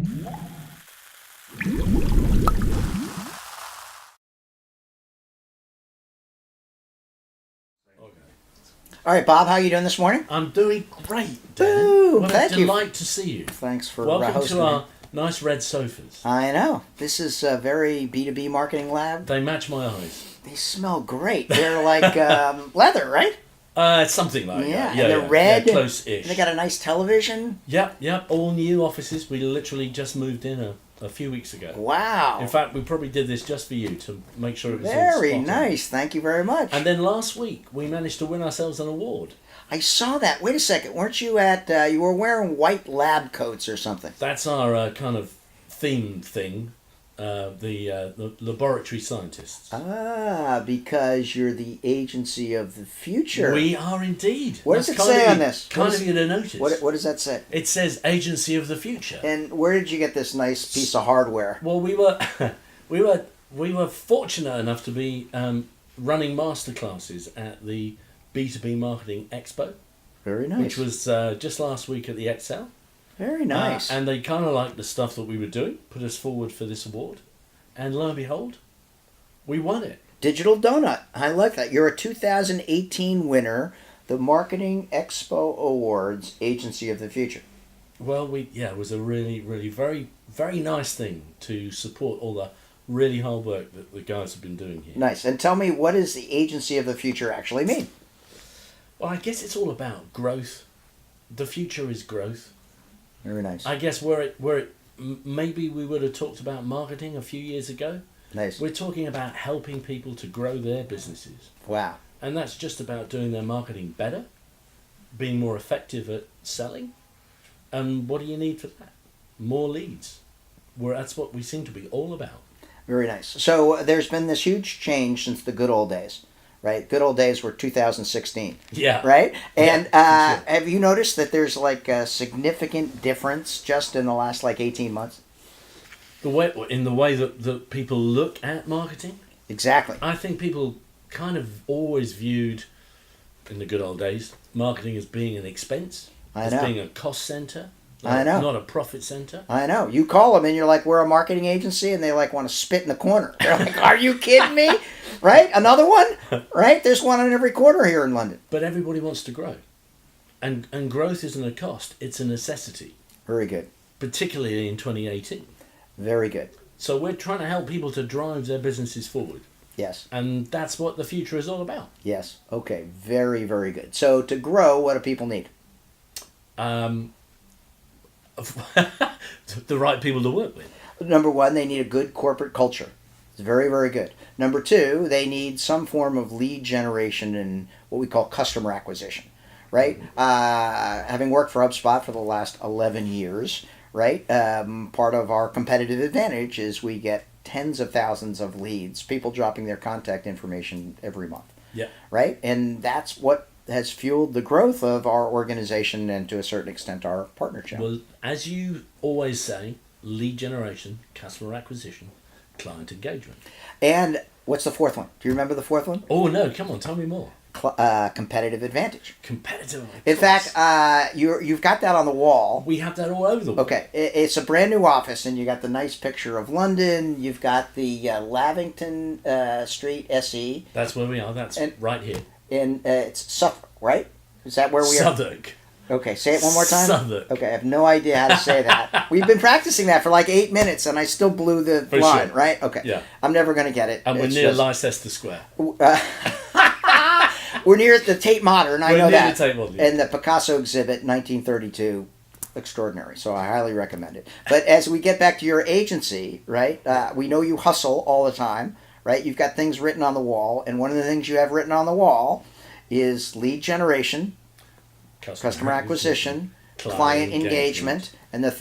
All right, Bob, how are you doing this morning? I'm doing great, Dan. Ooh, what thank a you. delight to see you. Thanks for Welcome hosting to me. our nice red sofas. I know. This is a very B2B marketing lab. They match my eyes. They smell great. They're like leather, right? It's something like that. Yeah, and they're red. Yeah, close-ish. They got a nice television. Yep. All new offices. We literally just moved in a few weeks ago. Wow. In fact, we probably did this just for you to make sure it was all Very spot on. nice. Thank you very much. And then last week, we managed to win ourselves an award. I saw that. Wait a second. Weren't you at... you were wearing white lab coats or something. That's our kind of theme thing. The laboratory scientists. Because you're the agency of the future. We are indeed. What does it say on this? Kind of you to notice. What does that say? It says agency of the future. And where did you get this nice piece of hardware? Well, we were fortunate enough to be running masterclasses at the B2B Marketing Expo. Very nice. Which was just last week at the Excel. Very nice. And they kind of liked the stuff that we were doing, put us forward for this award. And lo and behold, we won it. Digital Donut. I like that. You're a 2018 winner, the Marketing Expo Awards Agency of the Future. Well, it was a really, really very, very nice thing to support all the really hard work that the guys have been doing here. Nice. And tell me, what does the Agency of the Future actually mean? Well, I guess it's all about growth. The future is growth. Very nice. I guess maybe we would have talked about marketing a few years ago. Nice. We're talking about helping people to grow their businesses. Wow. And that's just about doing their marketing better, being more effective at selling. And what do you need for that? More leads. That's what we seem to be all about. Very nice. So there's been this huge change since the good old days. Right, good old days were 2016. Yeah. Right, and yeah, sure. Have you noticed that there's like a significant difference just in the last 18 months? In the way that people look at marketing. Exactly. I think people kind of always viewed, in the good old days, marketing as being an expense, as being a cost center. Not a profit center. I know. You call them and you're like, we're a marketing agency, and they want to spit in the corner. They're like, are you kidding me? Right? Another one? Right? There's one on every corner here in London. But everybody wants to grow. And growth isn't a cost, it's a necessity. Very good. Particularly in 2018. Very good. So we're trying to help people to drive their businesses forward. Yes. And that's what the future is all about. Yes. Okay. Very, very good. So to grow, what do people need? The right people to work with. Number one, they need a good corporate culture. It's very, very good. Number two, they need some form of lead generation and what we call customer acquisition, right? Having worked for HubSpot for the last 11 years, right? Part of our competitive advantage is we get tens of thousands of leads, people dropping their contact information every month. Yeah. Right? And that's what has fueled the growth of our organization and to a certain extent our partner channel. Well, as you always say, lead generation, customer acquisition, client engagement. And what's the fourth one? Do you remember the fourth one? Oh, no, come on, tell me more. Competitive advantage. Competitive. In fact, you've got that on the wall. We have that all over the wall. Okay, it's a brand new office, and you got the nice picture of London. You've got the Lavington Street SE. That's where we are. That's right here. And it's Suffolk, right? Is that where we are? Southwark. Okay, say it one more time. Southwark. Okay, I have no idea how to say that. We've been practicing that for 8 minutes, and I still blew the line, sure. right? Okay. Yeah. I'm never going to get it. And we're near Leicester Square. We're near the Tate Modern, I know that. The Tate Modern. And the Picasso exhibit, 1932, extraordinary. So I highly recommend it. But as we get back to your agency, right, we know you hustle all the time, right? You've got things written on the wall, and one of the things you have written on the wall is lead generation, customer acquisition, client engagement, and the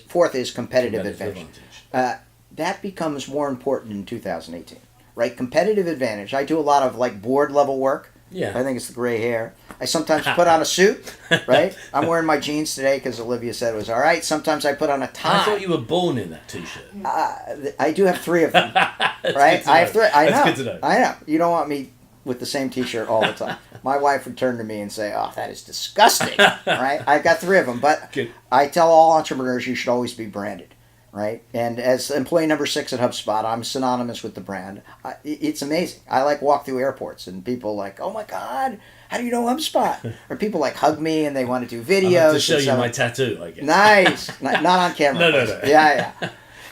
fourth is competitive advantage. That becomes more important in 2018, right? Competitive advantage. I do a lot of board level work. Yeah. I think it's the gray hair. I sometimes put on a suit, right? I'm wearing my jeans today because Olivia said it was all right. Sometimes I put on a tie. I thought you were born in that t-shirt. I do have 3 of them, right? I have 3. I know. That's good to know. I know. You don't want me with the same t-shirt all the time. My wife would turn to me and say, "Oh, that is disgusting," right? I've got 3 of them, but Good. I tell all entrepreneurs you should always be branded, right? And as employee number 6 at HubSpot, I'm synonymous with the brand. It's amazing. I like walk through airports and people like, oh my God, how do you know HubSpot? Or people like hug me and they want to do videos. I have to show you my tattoo, I guess. Nice. Not on camera. No. Yeah.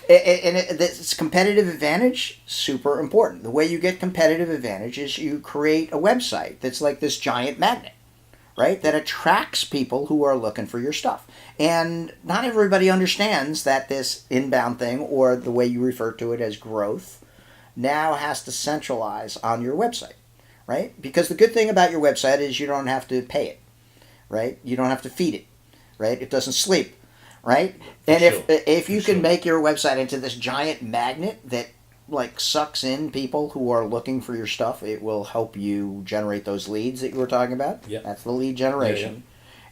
And this competitive advantage, super important. The way you get competitive advantage is you create a website that's like this giant magnet, right? That attracts people who are looking for your stuff. And not everybody understands that this inbound thing, or the way you refer to it as growth, now has to centralize on your website, right? Because the good thing about your website is you don't have to pay it, right? You don't have to feed it, right? It doesn't sleep. Right? And if you can make your website into this giant magnet that like sucks in people who are looking for your stuff, it will help you generate those leads that you were talking about. Yep. That's the lead generation.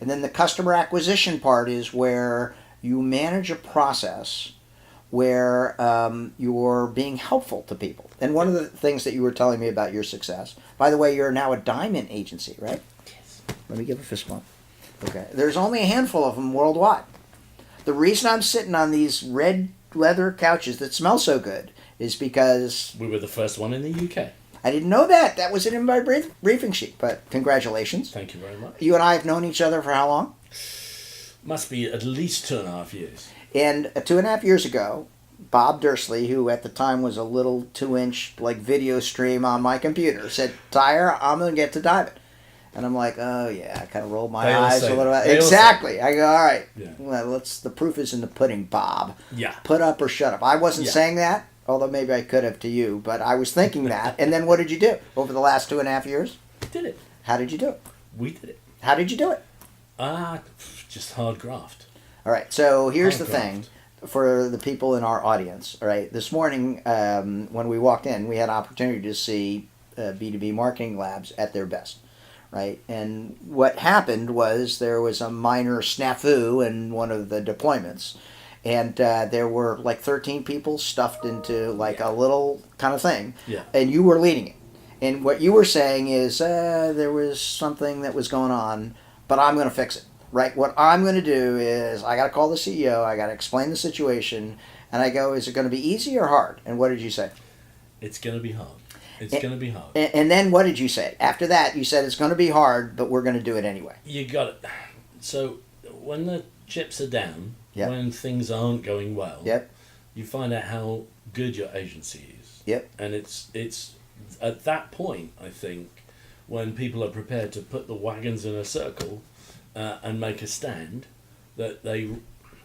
And then the customer acquisition part is where you manage a process where you're being helpful to people. And one of the things that you were telling me about your success, by the way, you're now a diamond agency, right? Yes. Let me give a fist bump. Okay. There's only a handful of them worldwide. The reason I'm sitting on these red leather couches that smell so good is because we were the first one in the UK. I didn't know that. That wasn't in my briefing sheet, but congratulations. Thank you very much. You and I have known each other for how long? Must be at least 2.5 years. And 2.5 years ago, Bob Dearsley, who at the time was a little 2-inch like video stream on my computer, said, Tyer, I'm going to get to diamond. And I'm like, oh yeah, I kind of rolled my eyes a little bit. Exactly. I go, all right. Yeah. Well, the proof is in the pudding, Bob. Yeah. Put up or shut up. I wasn't saying that, although maybe I could have to you, but I was thinking that. And then what did you do over the last 2.5 years? Did it. How did you do it? We did it. How did you do it? Just hard graft. All right. So here's the thing for the people in our audience. All right. This morning, when we walked in, we had an opportunity to see B2B Marketing Labs at their best. Right, and what happened was there was a minor snafu in one of the deployments, and there were like 13 people stuffed into like a little kind of thing, and you were leading it. And what you were saying is there was something that was going on, but I'm going to fix it. Right, what I'm going to do is I got to call the CEO, I got to explain the situation, and I go, is it going to be easy or hard? And what did you say? It's going to be hard. It's going to be hard. And then what did you say? After that, you said it's going to be hard, but we're going to do it anyway. You got it. So when the chips are down, when things aren't going well, you find out how good your agency is. And it's at that point, I think, when people are prepared to put the wagons in a circle and make a stand, that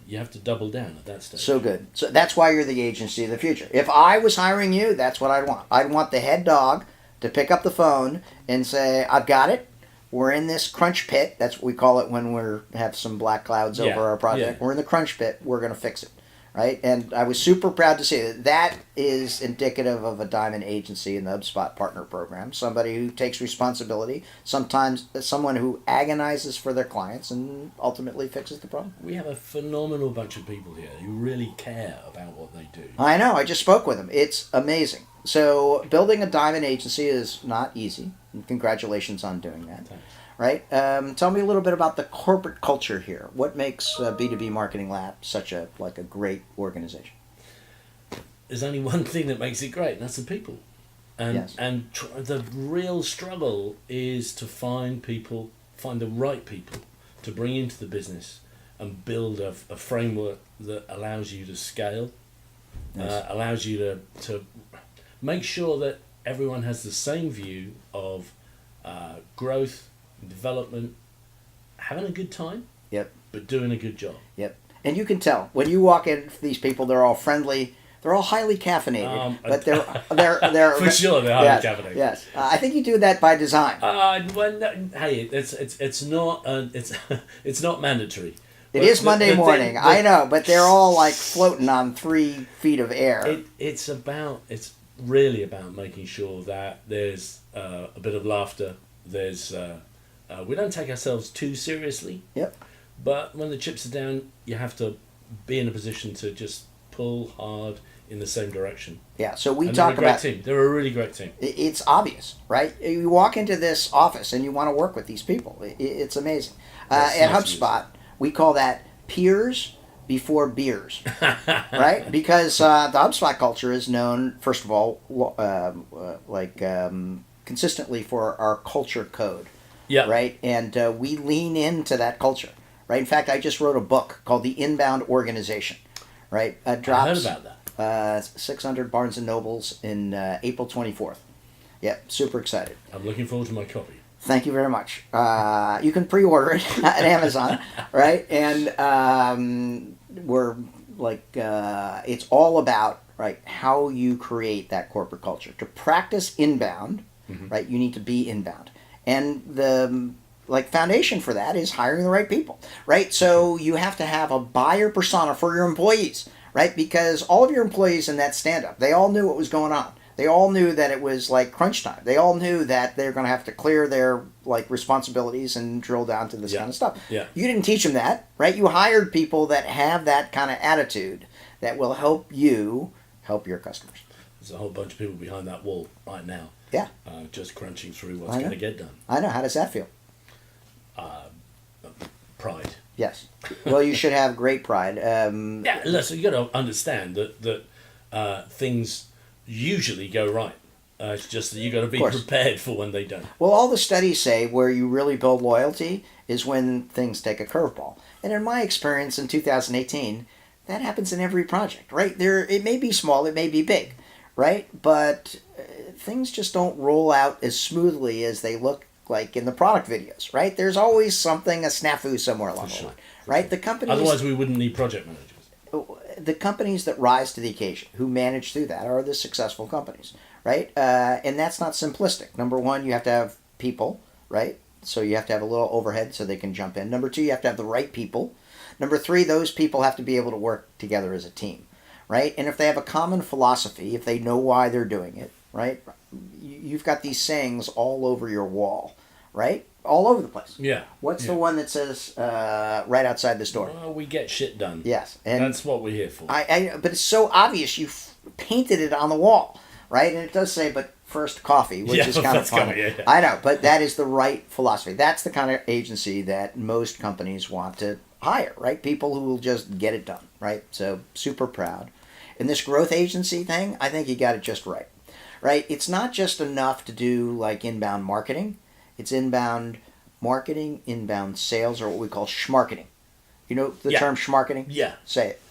you have to double down at that stage. So good. So that's why you're the agency of the future. If I was hiring you, that's what I'd want. I'd want the head dog to pick up the phone and say, I've got it. We're in this crunch pit. That's what we call it when we have some black clouds over our project. We're in the crunch pit. We're going to fix it. Right? And I was super proud to see that. That is indicative of a diamond agency in the HubSpot partner program. Somebody who takes responsibility, sometimes someone who agonizes for their clients and ultimately fixes the problem. We have a phenomenal bunch of people here who really care about what they do. I know. I just spoke with them. It's amazing. So building a diamond agency is not easy. And congratulations on doing that. Thanks. Right? Tell me a little bit about the corporate culture here. What makes B2B Marketing Lab such a great organization? There's only one thing that makes it great, and that's the people. And the real struggle is to find the right people to bring into the business and build a framework that allows you to scale, allows you to make sure that everyone has the same view of growth, development, having a good time, but doing a good job. And you can tell when you walk in, these people, they're all friendly, they're all highly caffeinated, but they're for sure they're highly caffeinated. Yes, I think you do that by design. Hey, it's not mandatory. It is Monday morning, I know, but they're all like floating on 3 feet of air. It's really about making sure that there's a bit of laughter. There's we don't take ourselves too seriously. But when the chips are down, you have to be in a position to just pull hard in the same direction. So we talk about... They're a really great team. It's obvious, right? You walk into this office and you want to work with these people. It's amazing. At HubSpot, we call that peers before beers, right? Because the HubSpot culture is known, first of all, consistently for our culture code, Yeah. right? And we lean into that culture, right? In fact, I just wrote a book called The Inbound Organization, right? Drops, I heard about that. 600 Barnes and Nobles in April 24th. Yep, super excited. I'm looking forward to my copy. Thank you very much. You can pre-order it at Amazon, right? And we're it's all about, right, how you create that corporate culture. To practice inbound, right, you need to be inbound. And the foundation for that is hiring the right people, right? So you have to have a buyer persona for your employees, right? Because all of your employees in that stand-up, they all knew what was going on. They all knew that it was like crunch time. They all knew that they're going to have to clear their responsibilities and drill down to this kind of stuff. Yeah. You didn't teach them that, right? You hired people that have that kind of attitude that will help you help your customers. There's a whole bunch of people behind that wall right now. Yeah. Just crunching through what's going to get done. I know. How does that feel? Pride. Yes. Well, you should have great pride. Yeah, listen, you got to understand that things usually go right. It's just that you got to be prepared for when they don't. Well, all the studies say where you really build loyalty is when things take a curveball. And in my experience in 2018, that happens in every project, right? It may be small, it may be big, right? But things just don't roll out as smoothly as they look like in the product videos, right? There's always a snafu somewhere along the line, right? The companies, otherwise, we wouldn't need project managers. The companies that rise to the occasion, who manage through that, are the successful companies, right? And that's not simplistic. Number one, you have to have people, right? So you have to have a little overhead so they can jump in. Number two, you have to have the right people. Number three, those people have to be able to work together as a team, right? And if they have a common philosophy, if they know why they're doing it, right? You've got these sayings all over your wall, right? All over the place. Yeah. What's the one that says right outside this door? Well, we get shit done. Yes. And that's what we're here for. But it's so obvious. You've painted it on the wall, right? And it does say, but first coffee, which is kind of funny. Yeah. I know, but that is the right philosophy. That's the kind of agency that most companies want to hire, right? People who will just get it done, right? So super proud. And this growth agency thing, I think you got it just right, right? It's not just enough to do inbound marketing. It's inbound marketing, inbound sales, or what we call schmarketing. You know the term schmarketing? Yeah. Say it.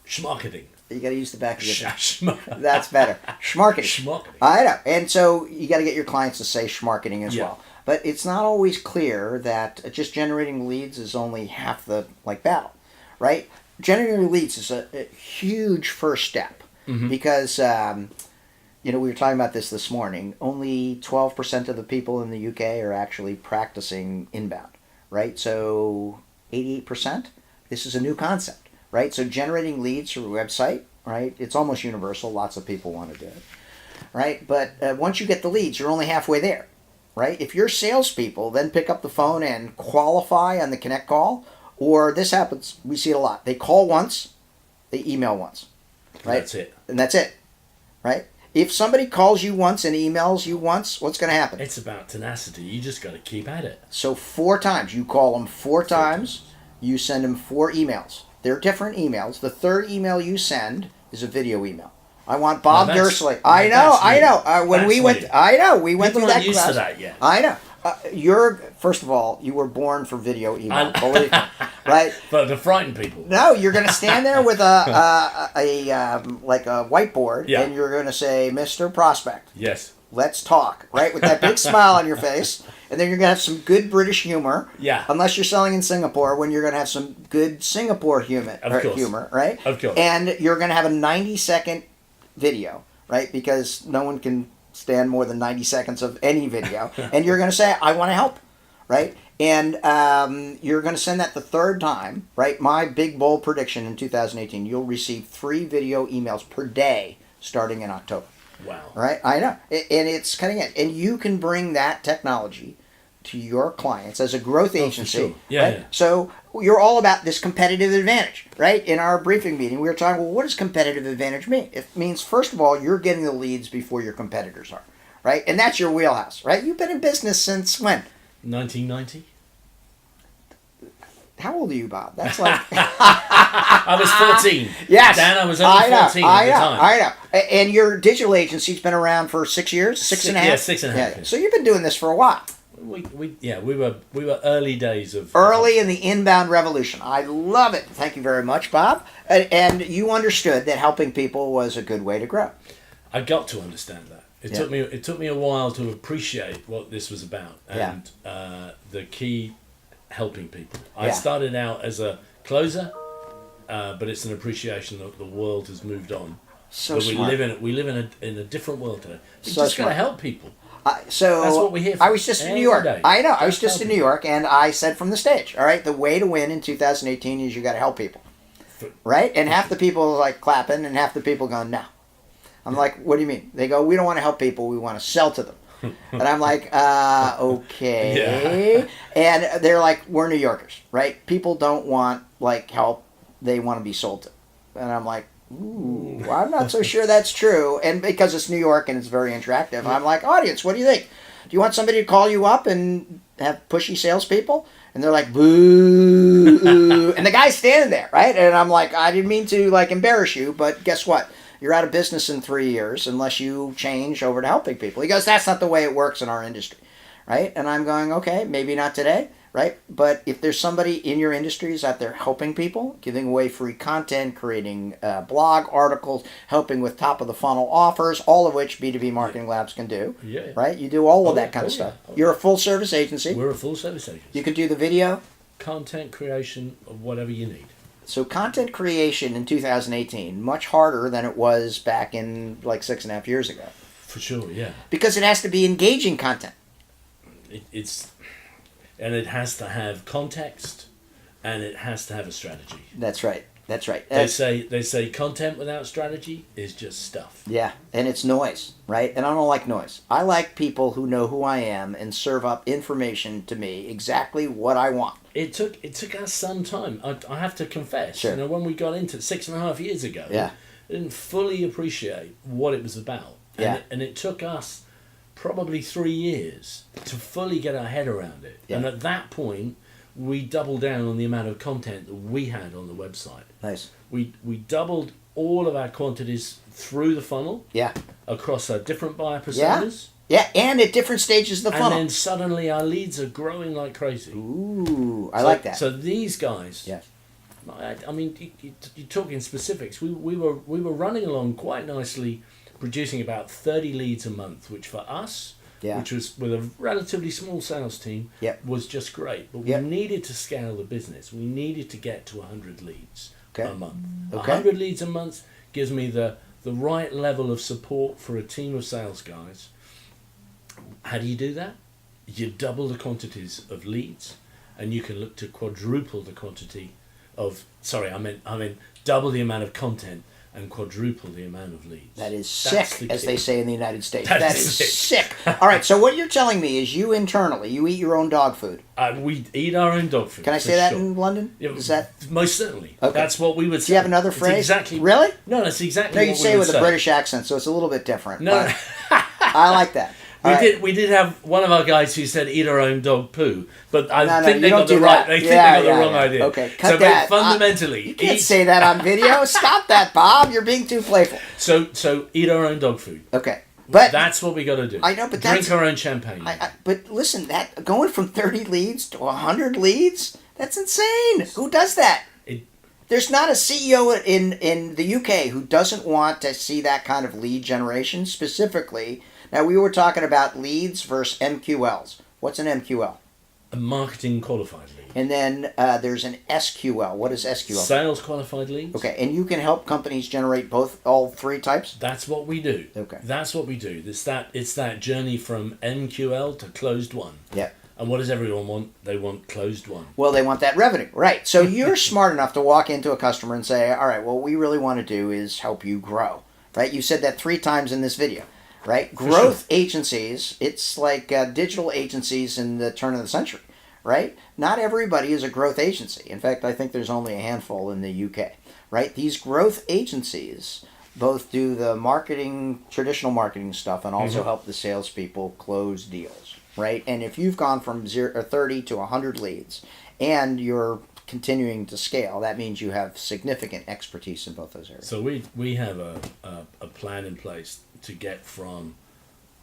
Schmarketing. You got to use the back of your head. That's better. Schmarketing. Schmarketing. I know. And so you got to get your clients to say schmarketing as well. But it's not always clear that just generating leads is only half the battle, right? Generating leads is a huge first step because we were talking about this morning. Only 12% of the people in the UK are actually practicing inbound, right? So 88%. This is a new concept, right? So generating leads through a website, right? It's almost universal. Lots of people want to do it, right? But once you get the leads, you're only halfway there, right? If your salespeople then pick up the phone and qualify on the connect call, or this happens, we see it a lot. They call once, they email once, right? That's it. And that's it, right? If somebody calls you once and emails you once, what's going to happen? It's about tenacity. You just got to keep at it. So 4 times. You call them 4 times. You send them 4 emails. They're different emails. The third email you send is a video email. I want Bob Dearsley. I know. When we went, we went through that class. Used to that yet. I know. First of all, you were born for video email, believe me, right? But to frighten people. No, you're going to stand there with a whiteboard, and you're going to say, "Mr. Prospect, yes, let's talk," right, with that big smile on your face, and then you're going to have some good British humor. Yeah. Unless you're selling in Singapore, when you're going to have some good Singapore humor, right? Of course. And you're going to have a 90-second video, right? Because no one can stand more than 90 seconds of any video. And you're going to say, I want to help, right? And you're going to send that the third time, right? My big bold prediction in 2018, you'll receive 3 video emails per day starting in October. Wow. Right? I know. And it's cutting edge. And you can bring that technology to your clients as a growth agency. For sure. Yeah, right? yeah. So you're all about this competitive advantage, right? In our briefing meeting, we were talking, well, what does competitive advantage mean? It means, first of all, you're getting the leads before your competitors are, right? And that's your wheelhouse, right? You've been in business since when? 1990. How old are you, Bob? That's like... I was 14. Yes. Dan, I was only 14 at the time. I know. And your digital agency's been around for 6 years? Six and a half? Yeah, 6.5 years. So you've been doing this for a while. We were early days of... Early in the inbound revolution. I love it. Thank you very much, Bob. And you understood that helping people was a good way to grow. I got to understand that. It took me a while to appreciate what this was about, and the key, helping people. I started out as a closer, but it's an appreciation that the world has moved on. So smart. We live in a different world today. We So just got to smart. help people. So That's what we're here for. I was just in New York. Day. I know. I was just in helping. New York, and I said from the stage, all right, the way to win in 2018 is you got to help people, right? And half the people like clapping, and half the people going, no. I'm like, what do you mean? They go, we don't want to help people. We want to sell to them. And I'm like, okay. Yeah. And they're like, we're New Yorkers, right? People don't want like help. They want to be sold to. And I'm like, ooh, well, I'm not so sure that's true. And because it's New York and it's very interactive, I'm like, audience, what do you think? Do you want somebody to call you up and have pushy salespeople? And they're like, boo. And the guy's standing there, right? And I'm like, I didn't mean to like embarrass you, but guess what? You're out of business in 3 years unless you change over to helping people. He goes, that's not the way it works in our industry, right? And I'm going, okay, maybe not today, right? But if there's somebody in your industries out there helping people, giving away free content, creating blog articles, helping with top of the funnel offers, all of which B2B Marketing Labs can do, right? You do all of that kind of stuff. You're a full service agency. We're a full service agency. You can do the video. Content creation of whatever you need. So content creation in 2018, much harder than it was back in like 6.5 years ago. For sure, yeah. Because it has to be engaging content. It has to have context, and it has to have a strategy. That's right. That's right. They say content without strategy is just stuff. Yeah, and it's noise, right? And I don't like noise. I like people who know who I am and serve up information to me exactly what I want. It took us some time. I have to confess. Sure. You know, when we got into it 6.5 years ago, I didn't fully appreciate what it was about. And it took us probably 3 years to fully get our head around it. Yeah. And at that point, we doubled down on the amount of content that we had on the website. Nice. We doubled all of our quantities through the funnel. Yeah. Across our different buyer personas. Yeah, and at different stages of the funnel. And then suddenly our leads are growing like crazy. Ooh, I like that. So these guys, I mean, you're talking specifics. We were running along quite nicely, producing about 30 leads a month, which for us, which was with a relatively small sales team, was just great. But we needed to scale the business. We needed to get to 100 leads a month. 100 leads a month gives me the right level of support for a team of sales guys. How do you do that? You double the quantities of leads, and you can look to quadruple the quantity of. Sorry, I meant double the amount of content and quadruple the amount of leads. That is sick, as they say in the United States. That is sick. All right, so what you're telling me is you internally, you eat your own dog food. We eat our own dog food. Can I say that in London? Yeah, is that most certainly? Okay. That's what we would say. Do you have another phrase? Exactly. Really? No, that's exactly. No, what you we say it would with a British accent, so it's a little bit different. No, I like that. We did have one of our guys who said eat our own dog poo, but I think they got the wrong idea. Okay, cut that. Fundamentally, you can't say that on video. Stop that, Bob. You're being too playful. So eat our own dog food. Okay, but that's what we got to do. I know, but drink our own champagne. But listen, that going from 30 leads to 100 leads, that's insane. Who does that? There's not a CEO in the UK who doesn't want to see that kind of lead generation specifically. Now, we were talking about leads versus MQLs. What's an MQL? A marketing qualified lead. And then there's an SQL. What is SQL? Sales qualified leads. Okay, and you can help companies generate all three types? That's what we do. Okay. That's what we do. It's that journey from MQL to closed won. Yeah. And what does everyone want? They want closed won. Well, they want that revenue, right? So you're smart enough to walk into a customer and say, all right, what we really want to do is help you grow, right? You said that 3 times in this video. Right? Growth agencies, it's like digital agencies in the turn of the century, right? Not everybody is a growth agency. In fact, I think there's only a handful in the UK, right? These growth agencies both do the marketing, traditional marketing stuff, and also help the salespeople close deals, right? And if you've gone from 30 to 100 leads, and you're continuing to scale, that means you have significant expertise in both those areas. So we have a plan in place to get from,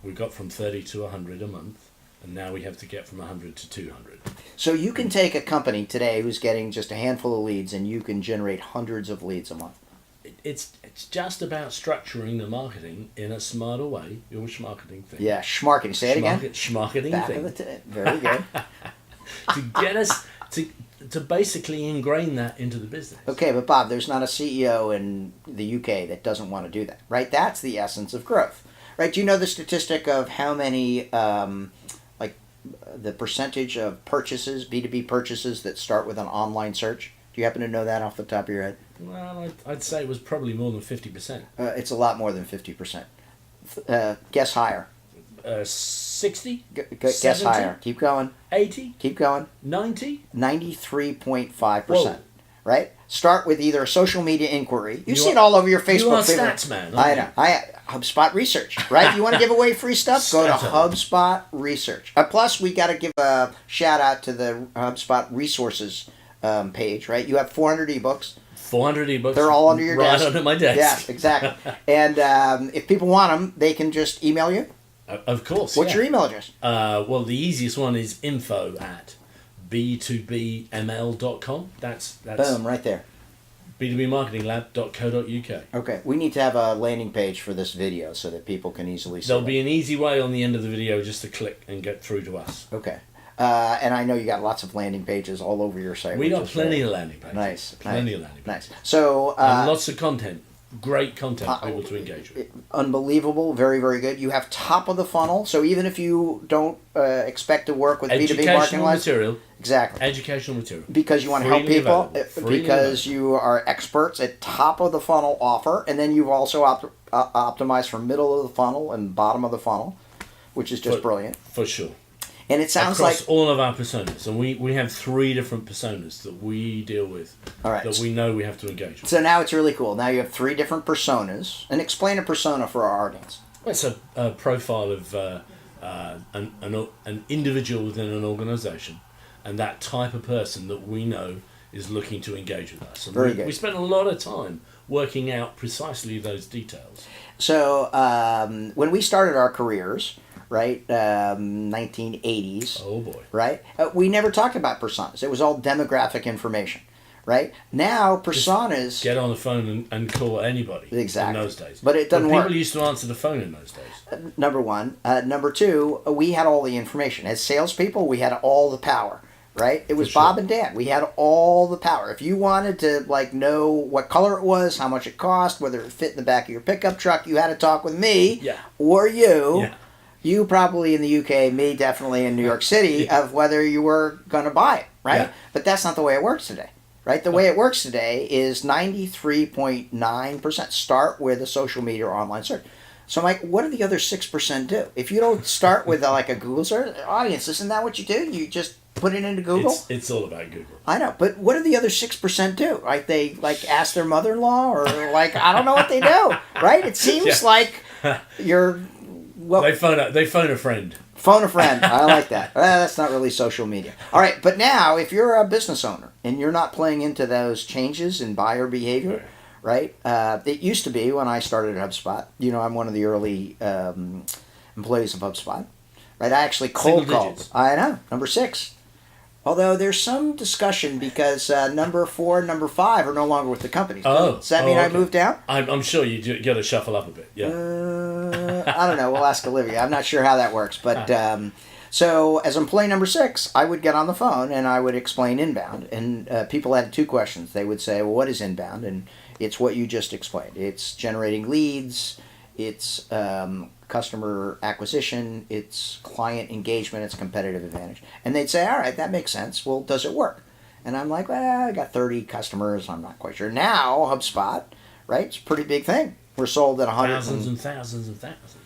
we got from 30 to 100 a month, and now we have to get from 100 to 200. So you can take a company today who's getting just a handful of leads, and you can generate hundreds of leads a month. It's just about structuring the marketing in a smarter way. Your schmarketing thing. Yeah, schmarketing. Say it again. Schmarketing Back thing. of the very good. To get us to basically ingrain that into the business. Okay, but Bob, there's not a CEO in the UK that doesn't want to do that, right? That's the essence of growth, right? Do you know the statistic of how many, the percentage of purchases, B2B purchases that start with an online search? Do you happen to know that off the top of your head? Well, I'd say it was probably more than 50%. It's a lot more than 50%. Guess higher. 60? Guess 70? higher. Keep going. 80? Keep going. 90? 93.5%. Right? Start with either a social media inquiry. You see are- it all over your Facebook. You are page. stats man. I know. HubSpot Research, right? You want to give away free stuff? Go to Stats. HubSpot Research. Plus, we got to give a shout out to the HubSpot Resources page, right? You have 400 ebooks. 400 ebooks. They're all under your desk. Right under my desk. Yeah, exactly. And if people want them, they can just email you. Of course. What's your email address? Well, the easiest one is info@b2bml.com. That's Boom, right there. b2bmarketinglab.co.uk. Okay, we need to have a landing page for this video so that people can easily see There'll it. be an easy way on the end of the video just to click and get through to us. Okay. And I know you got lots of landing pages all over your site. We which got is plenty very- of landing pages. Nice. Plenty of landing pages. Nice. So, And lots of content. Great content for people to engage with. unbelievable. Very, very good. You have top of the funnel. So even if you don't expect to work with B2B marketing Educational lines, material. exactly. Educational material. Because you want to help Freely people, available. Freely because you are experts at top of the funnel offer, and then you've also optimized for middle of the funnel and bottom of the funnel, which is just brilliant. For sure. And it sounds Across like all of our personas. And we have 3 different personas that we deal with. All right. That we know we have to engage with. so. Now it's really cool. Now you have 3 different personas, and explain a persona for our audience. Well, it's a profile of an individual within an organisation, and that type of person that we know is looking to engage with us. And Very good. We spend a lot of time working out precisely those details. So when we started our careers, right, 1980s, Oh boy. right, we never talked about personas. It was all demographic information, right? Now personas. Get on the phone and call anybody. Exactly. In those days. But it doesn't people work. used to answer the phone in those days. Number one. Number two, we had all the information. As salespeople, we had all the power, right? It was For sure. Bob and Dan. We had all the power. If you wanted to know what color it was, how much it cost, whether it fit in the back of your pickup truck, you had to talk with me Yeah. or you. Yeah. You probably in the UK, me definitely in New York City, of whether you were going to buy it, right? Yeah. But that's not the way it works today, right? The way it works today is 93.9% start with a social media or online search. So, Mike, what do the other 6% do? If you don't start with a Google search, audience, isn't that what you do? You just put it into Google? It's all about Google. I know, but what do the other 6% do? Right? They ask their mother-in-law, or I don't know what they do, right? It seems like you're. Well, They phone a friend. phone a friend. I like that. That's not really social media. All right, but now if you're a business owner and you're not playing into those changes in buyer behavior, right? It used to be when I started at HubSpot. I'm one of the early employees of HubSpot, right? I actually cold Single called. digits. I know, number 6. Although there's some discussion because number 4 and number 5 are no longer with the company. Does that mean I okay. moved down? I'm sure you got to shuffle up a bit. Yeah. I don't know. We'll ask Olivia. I'm not sure how that works. But so as employee number 6, I would get on the phone and I would explain inbound. And people had 2 questions. They would say, well, what is inbound? And it's what you just explained. It's generating leads. It's customer acquisition. It's client engagement. It's competitive advantage. And they'd say, all right, that makes sense. Well, does it work? And I'm like, well, I got 30 customers. I'm not quite sure. Now, HubSpot, right? It's a pretty big thing. We're sold at 100 Thousands and thousands and thousands.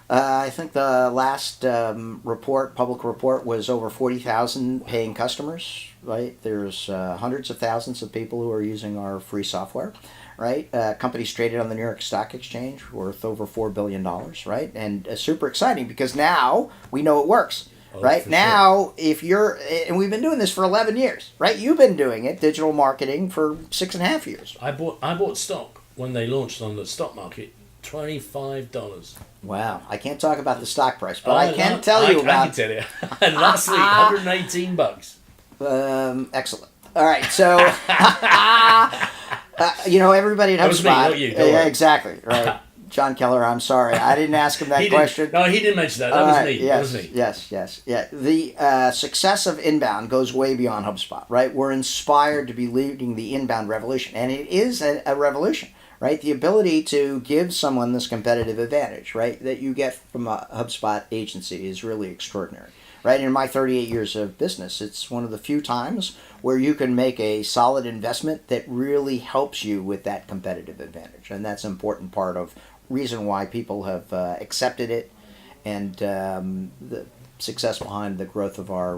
I think the last public report, was over 40,000 paying customers, right? There's hundreds of thousands of people who are using our free software, right? Companies traded on the New York Stock Exchange worth over $4 billion, right? And super exciting because now we know it works, right? For Now, if you're, and we've been doing this for 11 years, right? You've been doing it, digital marketing, for 6.5 years. I bought stock when they launched on the stock market, $25. Wow. I can't talk about the stock price, but I can tell you about... I can tell you. And last week, $118. Excellent. All right, so... everybody at HubSpot... That was me, not you. Don't Yeah, worry. exactly, right. John Keller, I'm sorry. I didn't ask him that question. No, he didn't mention that. That was me. Yes, That was me. Yes. Yeah. The success of inbound goes way beyond HubSpot, right? We're inspired to be leading the inbound revolution, and it is a revolution, right? The ability to give someone this competitive advantage, right, that you get from a HubSpot agency is really extraordinary. Right, in my 38 years of business, it's one of the few times where you can make a solid investment that really helps you with that competitive advantage, and that's an important part of reason why people have accepted it, and the success behind the growth of our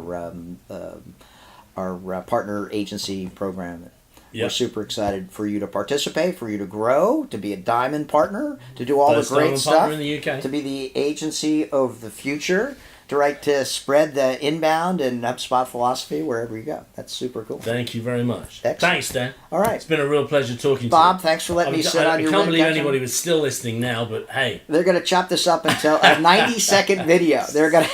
partner agency program. Yep. We're super excited for you to participate, for you to grow, to be a diamond partner, to do all First the great diamond stuff, partner in the UK. to be the agency of the future, to spread the inbound and HubSpot philosophy wherever you go. That's super cool. Thank you very much. Excellent. Thanks, Dan. All right. It's been a real pleasure talking to you. Bob, thanks for letting me sit on your I can't believe redemption. anybody was still listening now, but hey. They're going to chop this up until a 90-second video. They're going to...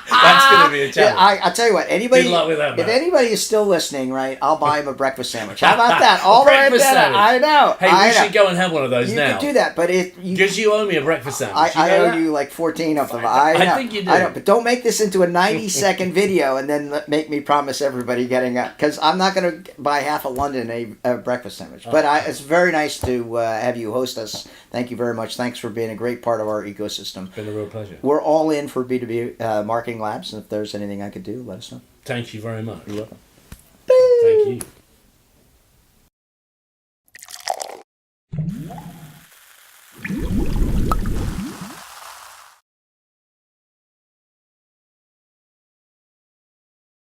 That's going to be a challenge. I'll tell you what. Anybody, Good luck with that, if man. anybody is still listening, right, I'll buy him a breakfast sandwich. How about that? All the way breakfast down. sandwich. I know. Hey, I we know. should go and have one of those You now. could do that, but Because you owe me a breakfast sandwich. I know owe that? you like 14 of them. I know. think you do. I know, but don't make this into a 90-second video and then make me promise everybody getting up. Because I'm not going to buy half of London a breakfast sandwich. But it's very nice to have you host us. Thank you very much. Thanks for being a great part of our ecosystem. It's been a real pleasure. We're all in for B2B marketing labs, and if there's anything I could do, let us know. Thank you very much. You're welcome. Thank you.